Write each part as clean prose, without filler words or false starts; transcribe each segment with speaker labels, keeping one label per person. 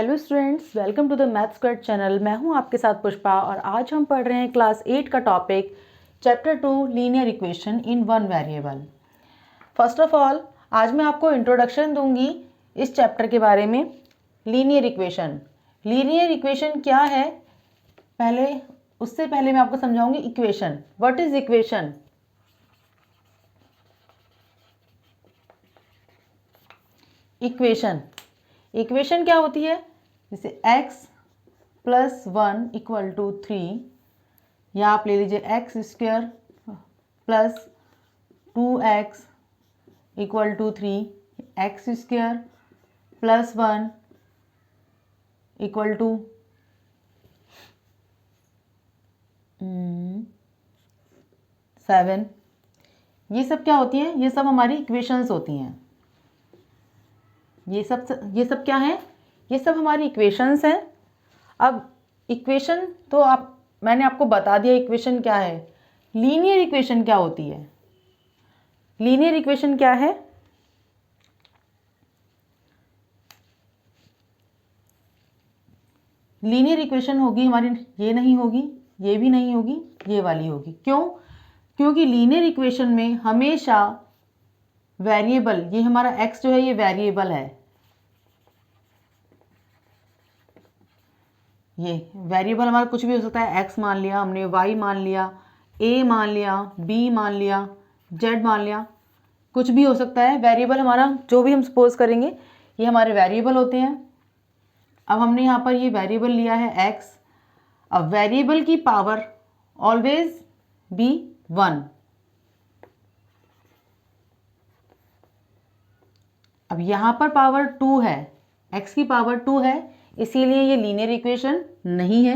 Speaker 1: Hello students, welcome to the math squad channel. मैं हूं आपके साथ पुष्पा और आज हम पढ़ रहे हैं क्लास 8 का topic chapter 2 linear equation in one variable. First of all आज मैं आपको इंट्रोडक्शन दूंगी इस चैप्टर के बारे में। लीनियर इक्वेशन क्या है, उससे पहले मैं आपको समझाऊंगी equation. What is equation? Equation क्या होती है? जैसे x प्लस 1 इक्वल टू 3, या आप ले लीजिए x square plus 2x equal to 3, x square plus 1 equal to 7। ये सब क्या होती हैं? ये सब हमारी इक्वेशंस होती हैं। ये सब क्या है? ये सब हमारी इक्वेशंस हैं। अब इक्वेशन तो मैंने आपको बता दिया इक्वेशन क्या है। लीनियर इक्वेशन क्या होती है? लीनियर इक्वेशन क्या है? लीनियर इक्वेशन होगी हमारी, ये नहीं होगी, ये भी नहीं होगी, ये वाली होगी। क्यों? क्योंकि लीनियर इक्वेशन में हमेशा वेरिएबल, ये हमारा x जो है ये वेरिएबल है। ये वेरिएबल हमारा कुछ भी हो सकता है। x मान लिया हमने, y मान लिया, a मान लिया, b मान लिया, z मान लिया, कुछ भी हो सकता है। वेरिएबल हमारा जो भी हम सपोज करेंगे ये हमारे वेरिएबल होते हैं। अब हमने यहाँ पर ये वेरिएबल लिया है x। अब वेरिएबल की पावर ऑलवेज बी 1। अब यहाँ पर पावर 2 है, x की पावर 2 है, इसीलिए ये लीनियर इक्वेशन नहीं है।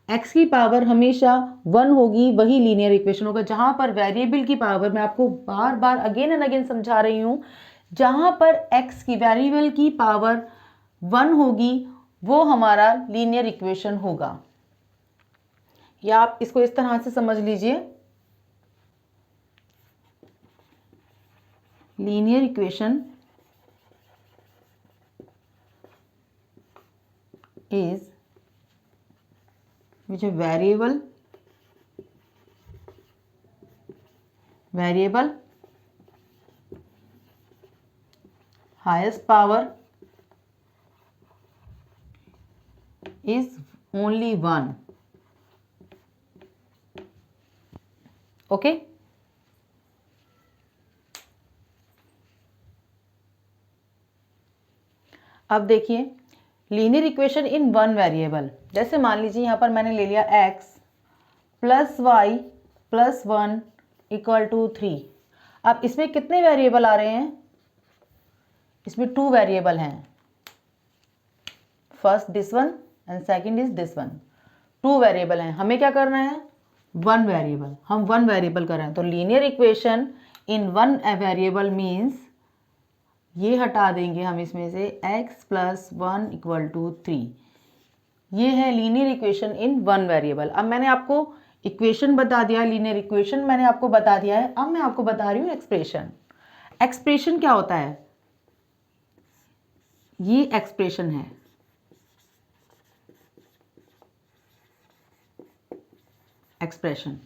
Speaker 1: x की पावर हमेशा 1 होगी, वही लीनियर इक्वेशन होगा। जहाँ पर वेरिएबल की पावर, मैं आपको बार बार अगेन एंड अगेन समझा रही हूँ, जहाँ पर x की वेरिएबल की पावर 1 होगी वो हमारा लीनियर इक्वेशन होगा। या आप इसको इस तरह से समझ लीजिए, linear equation is which a variable highest power is only 1. Okay? अब देखिए linear equation in one variable. जैसे मान लीजिए यहाँ पर मैंने ले लिया x plus y plus 1 equal to 3। अब इसमें कितने वेरिएबल आ रहे हैं? इसमें 2 वेरिएबल हैं। First this one and second is this one. 2 variable हैं, हमें क्या करना है? 1 वेरिएबल। हम 1 वेरिएबल कर रहे हैं, तो लीनियर इक्वेशन इन 1 वेरिएबल मीन्स ये हटा देंगे हम इसमें से x प्लस 1 इक्वल टू 3। ये है लीनियर इक्वेशन इन 1 वेरिएबल। अब मैंने आपको इक्वेशन बता दिया, लीनियर इक्वेशन मैंने आपको बता दिया है। अब मैं आपको बता रही हूँ एक्सप्रेशन। एक्सप्रेशन क्या होता है? ये एक्सप्रेशन है। Expression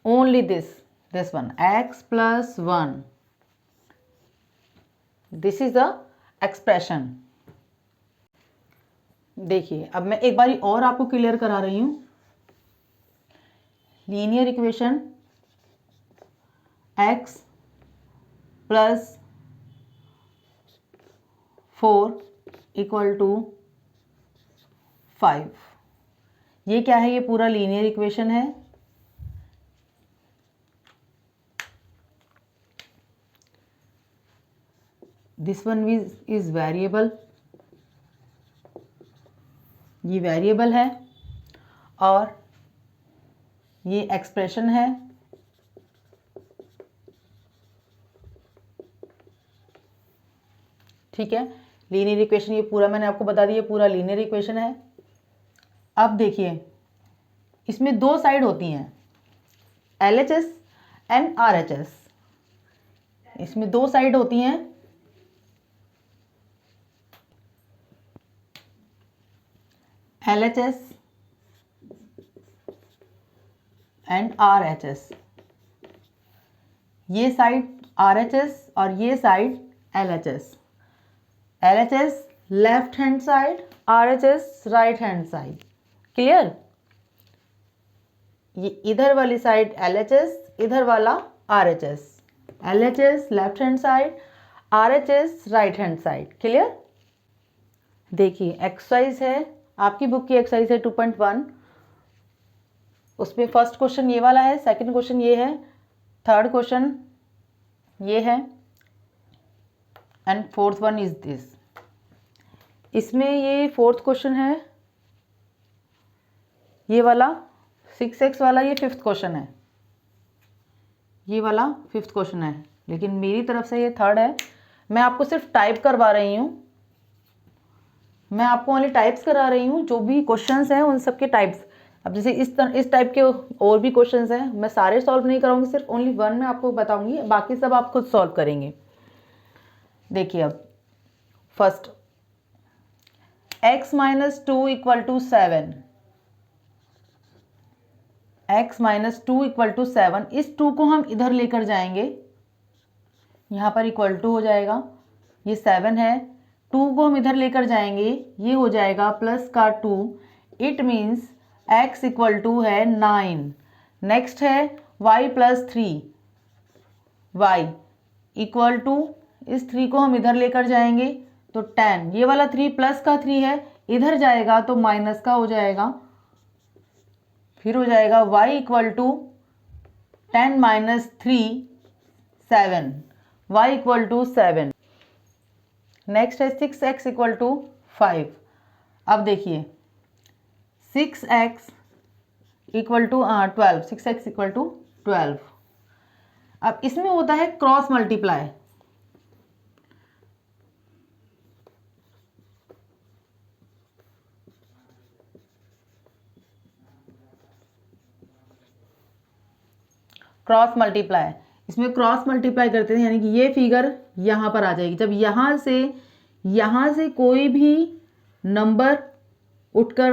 Speaker 1: only this one, x plus 1, this is the expression. देखिए अब मैं एक बारी और आपको क्लियर करा रही हूं। Linear equation x plus 4 equal to 5। ये क्या है? ये पूरा लीनियर इक्वेशन है। दिस वन इज वेरिएबल, ये वेरिएबल है और ये एक्सप्रेशन है। ठीक है, लीनियर इक्वेशन ये पूरा मैंने आपको बता दिया, पूरा लीनियर इक्वेशन है। अब देखिए इसमें 2 साइड होती हैं, LHS एंड RHS। इसमें 2 साइड होती हैं। LHS एंड RHS, ये साइड RHS और ये side LHS। LHS left hand side, RHS right hand side. Clear? ये इधर वाली साइड LHS, इधर वाला RHS। LHS left hand side, RHS right hand side. Clear? देखिए एक्सरसाइज है, आपकी बुक की एक्सरसाइज है 2.1। उसमें फर्स्ट क्वेश्चन ये वाला है, सेकंड क्वेश्चन ये है, थर्ड क्वेश्चन ये है and fourth one is this. इसमें ये फोर्थ क्वेश्चन है, ये वाला 6x वाला, ये फिफ्थ क्वेश्चन है, ये वाला फिफ्थ क्वेश्चन है, लेकिन मेरी तरफ से ये थर्ड है। मैं आपको सिर्फ टाइप करवा रही हूँ, मैं आपको ओनली टाइप्स करा रही हूँ, जो भी क्वेश्चंस हैं उन सब के टाइप्स। अब जैसे इस टाइप के और भी क्वेश्चंस हैं, मैं सारे सॉल्व नहीं कराऊंगी, सिर्फ ओनली वन में आपको बताऊंगी, बाकी सब आप खुद सॉल्व करेंगे। देखिए अब फर्स्ट, x - 2 = 7, x - 2 = 7। इस 2 को हम इधर लेकर जाएंगे, यहाँ पर इक्वल टू हो जाएगा, ये 7 है, 2 को हम इधर लेकर जाएंगे, ये हो जाएगा प्लस का 2। इट मीन्स x = है 9। नेक्स्ट है y + 3, y = इस 3 को हम इधर लेकर जाएंगे तो 10, ये वाला 3 प्लस का 3 है, इधर जाएगा तो माइनस का हो जाएगा, फिर हो जाएगा y = 10 - 3 7, y = 7। नेक्स्ट है 6x = 5। अब देखिए 6x = 12, 6x = 12। अब इसमें होता है क्रॉस मल्टीप्लाई, क्रॉस मल्टीप्लाई। इसमें क्रॉस मल्टीप्लाई करते हैं, यानी कि ये फिगर यहाँ पर आ जाएगी। जब यहाँ से कोई भी नंबर उठकर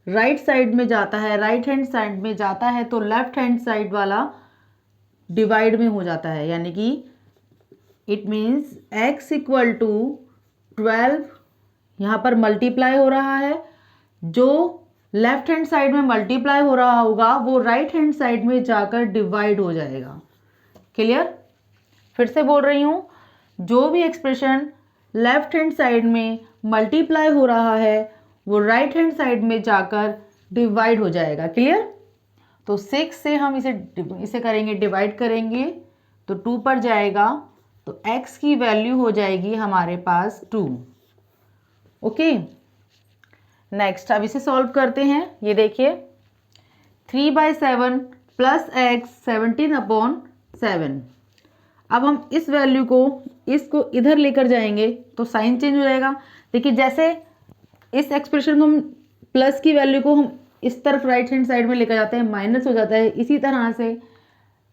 Speaker 1: राइट साइड में जाता है, राइट हैंड साइड में जाता है, तो लेफ्ट हैंड साइड वाला डिवाइड में हो जाता है, यानी कि इट मीन्स x = 12, यहाँ पर मल्टीप्लाई हो रहा है, जो लेफ्ट हैंड साइड में मल्टीप्लाई हो रहा होगा वो राइट हैंड साइड में जाकर डिवाइड हो जाएगा। क्लियर? फिर से बोल रही हूँ, जो भी एक्सप्रेशन लेफ्ट हैंड साइड में मल्टीप्लाई हो रहा है वो राइट हैंड साइड में जाकर डिवाइड हो जाएगा। क्लियर? तो 6 से हम इसे करेंगे, डिवाइड करेंगे तो 2 पर जाएगा, तो x की वैल्यू हो जाएगी हमारे पास 2। ओके, नेक्स्ट अब इसे सॉल्व करते हैं। ये देखिए 3/7 + x 17/7। अब हम इस वैल्यू को इसको इधर लेकर जाएंगे तो साइन चेंज हो जाएगा। देखिए जैसे इस एक्सप्रेशन को हम प्लस की वैल्यू को हम इस तरफ राइट हैंड साइड में लेकर जाते हैं, माइनस हो जाता है। इसी तरह से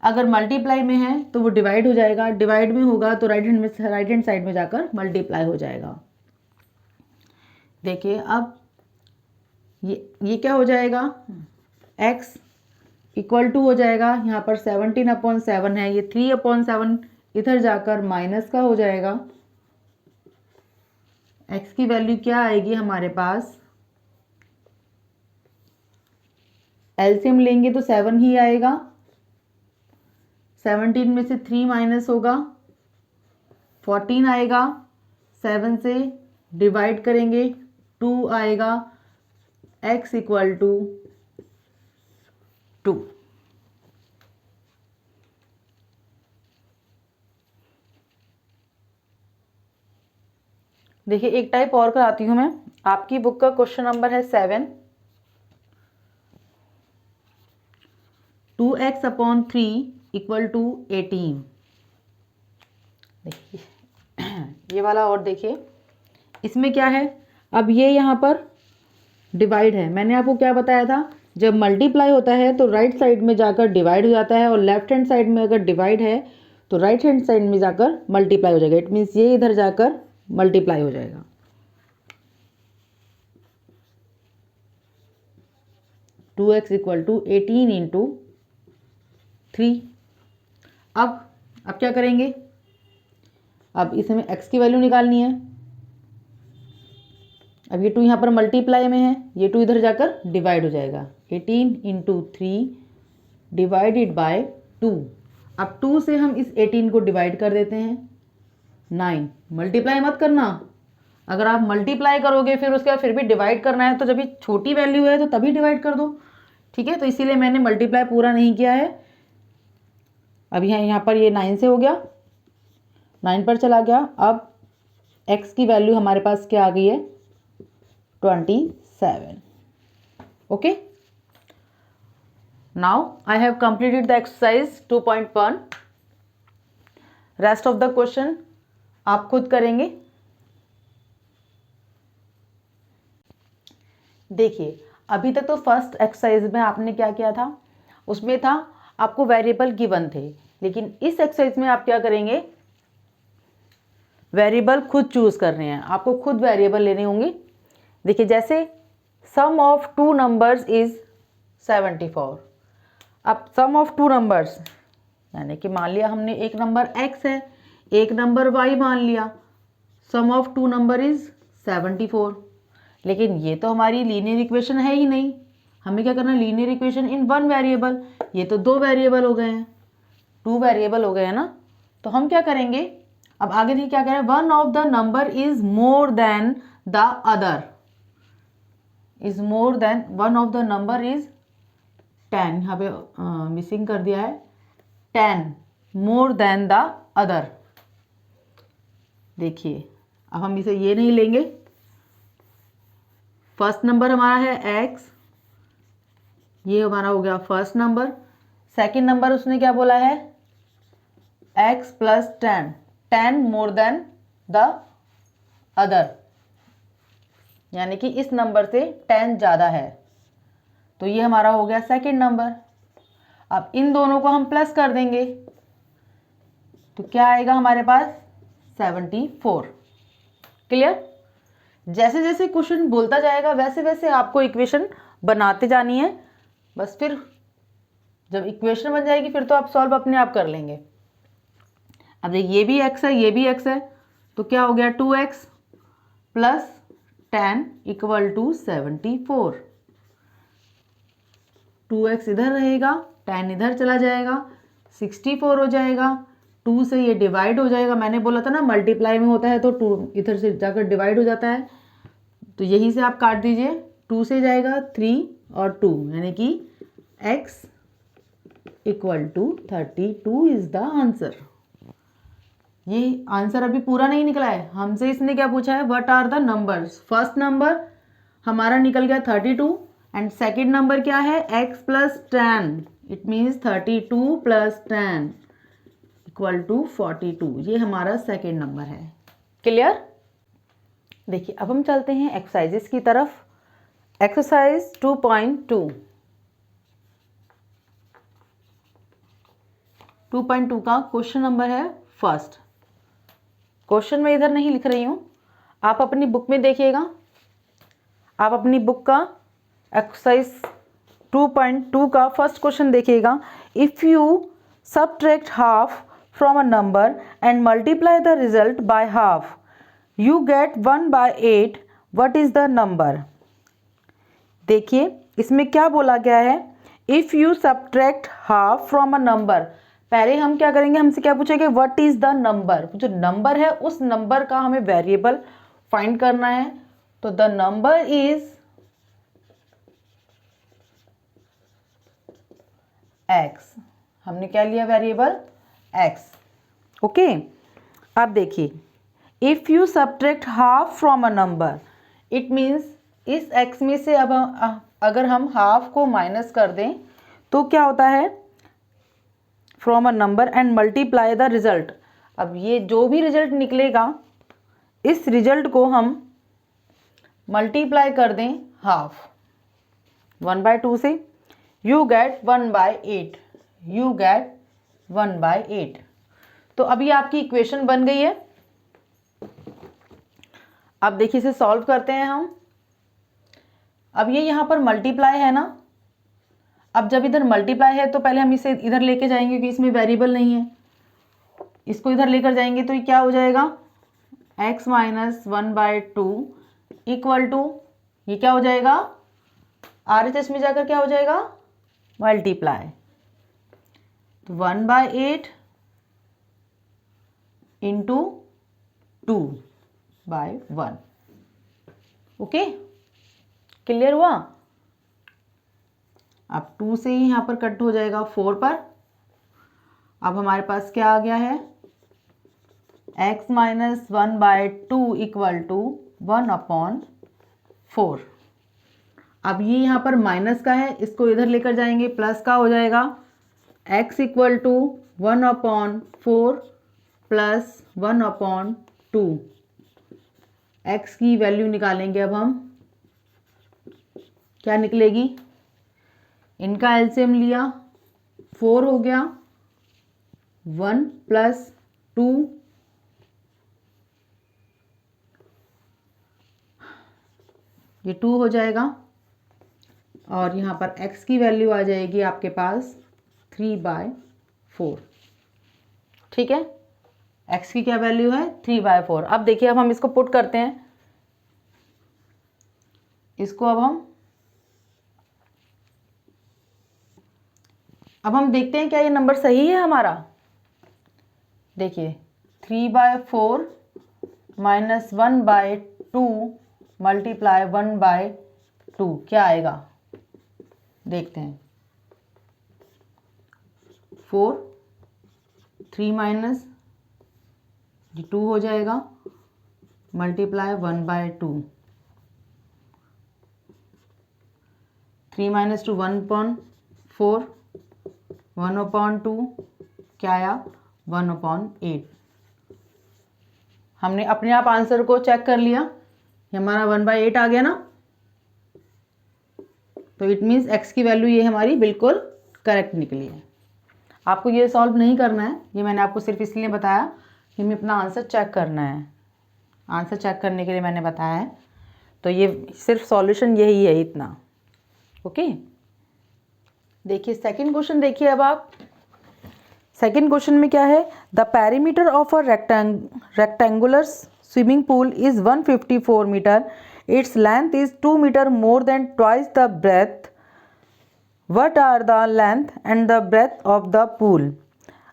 Speaker 1: अगर मल्टीप्लाई में है तो वो डिवाइड हो जाएगा, डिवाइड में होगा तो राइट हैंड साइड में जाकर मल्टीप्लाई हो जाएगा। देखिए अब ये क्या हो जाएगा, x = हो जाएगा, यहाँ पर 17/7 है, ये 3/7 इधर जाकर माइनस का हो जाएगा। x की वैल्यू क्या आएगी हमारे पास, एलसीएम लेंगे तो 7 ही आएगा, 17 में से 3 माइनस होगा, 14 आएगा, 7 से डिवाइड करेंगे 2 आएगा, x = 2। देखिए एक टाइप और कराती हूँ मैं, आपकी बुक का क्वेश्चन नंबर है 7। 2x/3 = 18। देखिए ये वाला, और देखिए इसमें क्या है, अब ये यहाँ पर डिवाइड है। मैंने आपको क्या बताया था, जब मल्टीप्लाई होता है तो राइट साइड में जाकर डिवाइड हो जाता है, और लेफ्ट हैंड साइड में अगर डिवाइड है तो राइट हैंड साइड में जाकर मल्टीप्लाई हो जाएगा। इट मीन्स ये इधर जाकर मल्टीप्लाई हो जाएगा। 2x equal to 18 into 3। अब क्या करेंगे, अब इसमें x की वैल्यू निकालनी है। अब ये 2 यहाँ पर मल्टीप्लाई में है, ये 2 इधर जाकर डिवाइड हो जाएगा। 18 इंटू 3 डिवाइडेड बाय 2। अब 2 से हम इस 18 को डिवाइड कर देते हैं। 9 मल्टीप्लाई मत करना, अगर आप मल्टीप्लाई करोगे फिर उसके बाद फिर भी डिवाइड करना है तो जब ये छोटी वैल्यू है तो तभी डिवाइड कर दो, ठीक है। तो इसीलिए मैंने मल्टीप्लाई पूरा नहीं किया है। अब यहाँ पर ये 9 से हो गया, 9 पर चला गया। अब x की वैल्यू हमारे पास क्या आ गई है, 27। Okay, now I have completed the exercise 2.1। Rest of the question आप खुद करेंगे। देखिए, अभी तक तो फर्स्ट एक्सरसाइज में आपने क्या किया था, उसमें था आपको वेरिएबल गिवन थे, लेकिन इस एक्सरसाइज में आप क्या करेंगे, वेरिएबल खुद चूज करने हैं, आपको खुद वेरिएबल लेने होंगे। देखिए, जैसे सम ऑफ 2 नंबर्स इज 74। अब सम ऑफ 2 नंबर्स यानी कि मान लिया हमने एक नंबर x है, एक नंबर y मान लिया, सम ऑफ 2 नंबर इज 74। लेकिन ये तो हमारी लीनियर इक्वेशन है ही नहीं, हमें क्या करना है, लीनियर इक्वेशन इन 1 वेरिएबल। ये तो 2 वेरिएबल हो गए हैं, 2 वेरिएबल हो गए हैं ना। तो हम क्या करेंगे, अब आगे देखिए क्या कह रहे हैं, one of the number is more than the other, is more than, one of the number is 10, यहाँ पे मिसिंग कर दिया है, 10 मोर देन द अदर। देखिए, अब हम इसे ये नहीं लेंगे, फर्स्ट नंबर हमारा है x, ये हमारा हो गया फर्स्ट नंबर। सेकंड नंबर उसने क्या बोला है, x plus 10, 10 more than the other, यानी कि इस नंबर से 10 ज़्यादा है, तो ये हमारा हो गया सेकंड नंबर। अब इन दोनों को हम प्लस कर देंगे तो क्या आएगा हमारे पास, 74। क्लियर। जैसे जैसे क्वेश्चन बोलता जाएगा वैसे वैसे आपको इक्वेशन बनाते जानी है, बस फिर जब इक्वेशन बन जाएगी फिर तो आप सॉल्व अपने आप कर लेंगे। अब ये भी x है, ये भी x है, तो क्या हो गया, 2x plus 10 equal to 74। 2x इधर रहेगा, 10 इधर चला जाएगा, 64 हो जाएगा। 2 से ये डिवाइड हो जाएगा, मैंने बोला था ना मल्टीप्लाई में होता है तो 2 इधर से जाकर डिवाइड हो जाता है, तो यहीं से आप काट दीजिए, 2 से जाएगा 3 और 2, यानी कि x equal to 32 is the answer. ये आंसर अभी पूरा नहीं निकला है, हमसे इसने क्या पूछा है, what are the numbers. First number हमारा निकल गया 32 एंड सेकेंड नंबर क्या है, x plus 10, it means 32 plus 10 equal to 42, ये हमारा सेकेंड नंबर है। क्लियर। देखिए, अब हम चलते हैं एक्सरसाइजेस की तरफ। एक्सरसाइज 2.2, 2.2 का क्वेश्चन नंबर है फर्स्ट। क्वेश्चन मैं इधर नहीं लिख रही हूँ, आप अपनी बुक में देखिएगा, आप अपनी बुक का एक्सरसाइज 2.2 का फर्स्ट क्वेश्चन देखिएगा। If you subtract half from a number and multiply the result by half, you get 1/8, what is the number. देखिए, इसमें क्या बोला गया है, if you subtract half from a number. पहले हम क्या करेंगे, हमसे क्या पूछेंगे, व्हाट इज द नंबर। जो नंबर है उस नंबर का हमें वेरिएबल फाइंड करना है, तो द नंबर इज x, हमने क्या लिया वेरिएबल x। ओके, अब देखिए, if you subtract half from a number, it means इस x में से अब अगर हम हाफ को माइनस कर दें तो क्या होता है, from a number and multiply the result. अब ये जो भी रिजल्ट निकलेगा, इस रिजल्ट को हम मल्टीप्लाई कर दें हाफ 1/2 से, यू गेट 1/8, यू गेट 1/8। तो अभी आपकी इक्वेशन बन गई है। अब देखिए, इसे सॉल्व करते हैं हम। अब ये यहाँ पर मल्टीप्लाई है ना, अब जब इधर मल्टीप्लाई है तो पहले हम इसे इधर लेके जाएंगे क्योंकि इसमें वेरिएबल नहीं है, इसको इधर लेकर जाएंगे तो ये क्या हो जाएगा, x माइनस 1/2 इक्वल टू, ये क्या हो जाएगा, RHS में जाकर क्या हो जाएगा, मल्टीप्लाई, तो 1/8 इंटू 2/1। ओके, क्लियर हुआ। अब 2 से ही यहाँ पर कट हो जाएगा 4 पर। अब हमारे पास क्या आ गया है, x माइनस 1/2 इक्वल टू 1/4। अब ये यहाँ पर माइनस का है, इसको इधर लेकर जाएंगे, प्लस का हो जाएगा, x equal to 1/4 plus 1/2। x की वैल्यू निकालेंगे अब हम, क्या निकलेगी, इनका एलसीएम लिया, 4 हो गया, 1 प्लस 2, ये 2 हो जाएगा, और यहाँ पर x की वैल्यू आ जाएगी आपके पास 3/4। ठीक है, x की क्या वैल्यू है, 3/4। अब देखिए, अब हम इसको पुट करते हैं, इसको अब हम देखते हैं क्या ये नंबर सही है हमारा। देखिए 3/4 माइनस 1/2 मल्टीप्लाई 1/2 क्या आएगा, देखते हैं, 4, 3 माइनस 2 हो जाएगा, मल्टीप्लाई 1/2, 3 माइनस 2 1/4, 1/2 क्या आया, 1/8। हमने अपने आप आंसर को चेक कर लिया, ये हमारा 1/8 आ गया ना, तो इट मीन्स x की वैल्यू ये हमारी बिल्कुल करेक्ट निकली है। आपको ये सॉल्व नहीं करना है, ये मैंने आपको सिर्फ इसलिए बताया कि हमें अपना आंसर चेक करना है, आंसर चेक करने के लिए मैंने बताया है, तो ये सिर्फ सॉल्यूशन यही है, इतना। ओके, देखिए सेकंड क्वेश्चन देखिए। अब आप सेकंड क्वेश्चन में क्या है, the perimeter of a rectangular swimming pool is 154 metre, its length is 2 metre more than twice the breadth, what are the length and the breadth of the pool.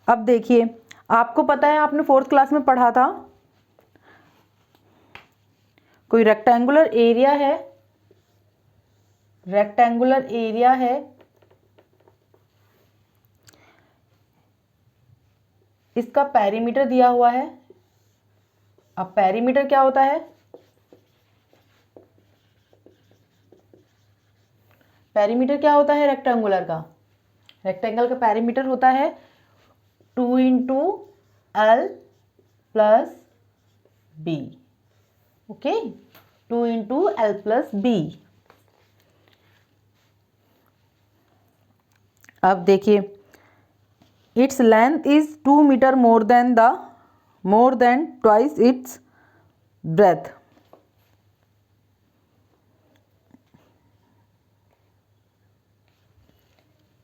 Speaker 1: अब देखिए, आपको पता है, आपने 4th क्लास में पढ़ा था, कोई रेक्टेंगुलर एरिया है, रेक्टेंगुलर एरिया है, इसका पेरीमीटर दिया हुआ है। अब पेरीमीटर क्या होता है, पेरीमीटर क्या होता है रेक्टेंगुलर का, रेक्टेंगल का पेरीमीटर होता है 2 × L + B। Okay, 2 × L + B। अब देखिए, its length is 2 metre more than twice its breadth.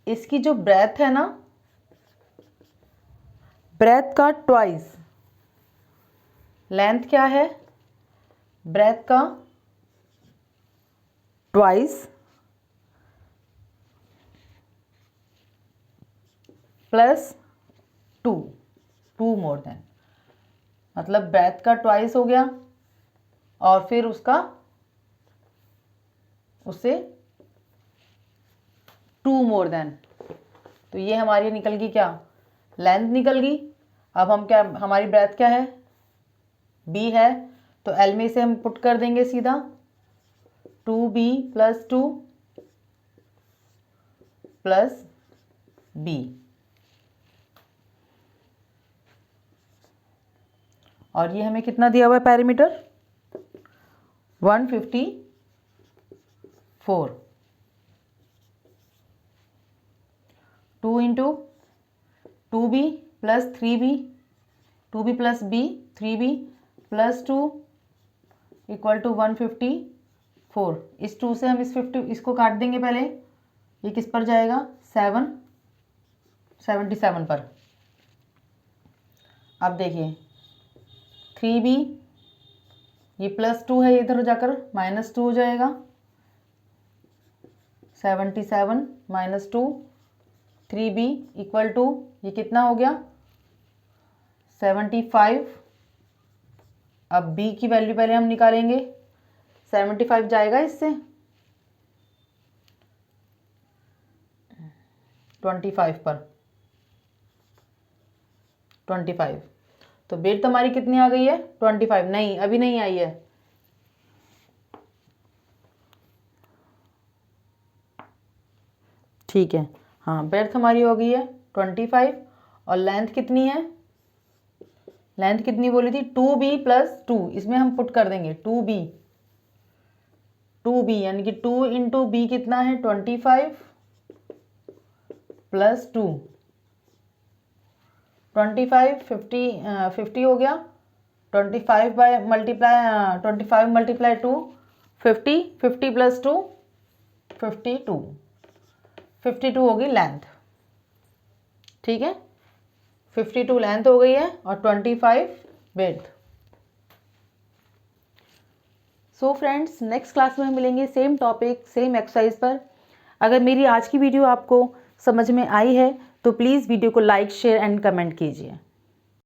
Speaker 1: इसकी जो ब्रेथ है ना, ब्रेथ का ट्वाइस, लेंथ क्या है, ब्रेथ का ट्वाइस प्लस 2 मोर देन, मतलब ब्रेथ का ट्वाइस हो गया और फिर उससे 2 मोर देन, तो ये हमारी निकल गई क्या, लेंथ निकल गई। अब हम क्या, हमारी ब्रेथ क्या है, B है, तो L में से हम पुट कर देंगे सीधा, 2B + 2 + B, और ये हमें कितना दिया हुआ है perimeter, 154, 2 × 2B + 3B, 2B + B 3B + 2 = 154। इस 2 से हम इसको काट देंगे पहले, ये किस पर जाएगा, 77 पर। अब देखिए 3b, ये +2 है, इधर जाकर -2 हो जाएगा। 77 - 2, 3b = ये कितना हो गया, 75। अब b की वैल्यू पहले हम निकालेंगे, 75 जाएगा इससे 25 पर, 25। तो बेट हमारी कितनी आ गई है, 25। नहीं, अभी नहीं आई है। ठीक है, हाँ, बेट हमारी हो गई है 25। और लेंथ कितनी है, लेंथ कितनी बोली थी, 2b + 2, इसमें हम पुट कर देंगे 2b, यानी कि 2 × b कितना है, 25 + 2, 25 50 हो गया। 25 × 2 50, 50 + 2 52, 52 होगी लेंथ। ठीक है, 52 लेंथ हो गई है और 25 width. So friends, next class में हम मिलेंगे सेम टॉपिक सेम एक्सरसाइज पर। अगर मेरी आज की वीडियो आपको समझ में आई है तो प्लीज़ वीडियो को लाइक, शेयर एंड कमेंट कीजिए।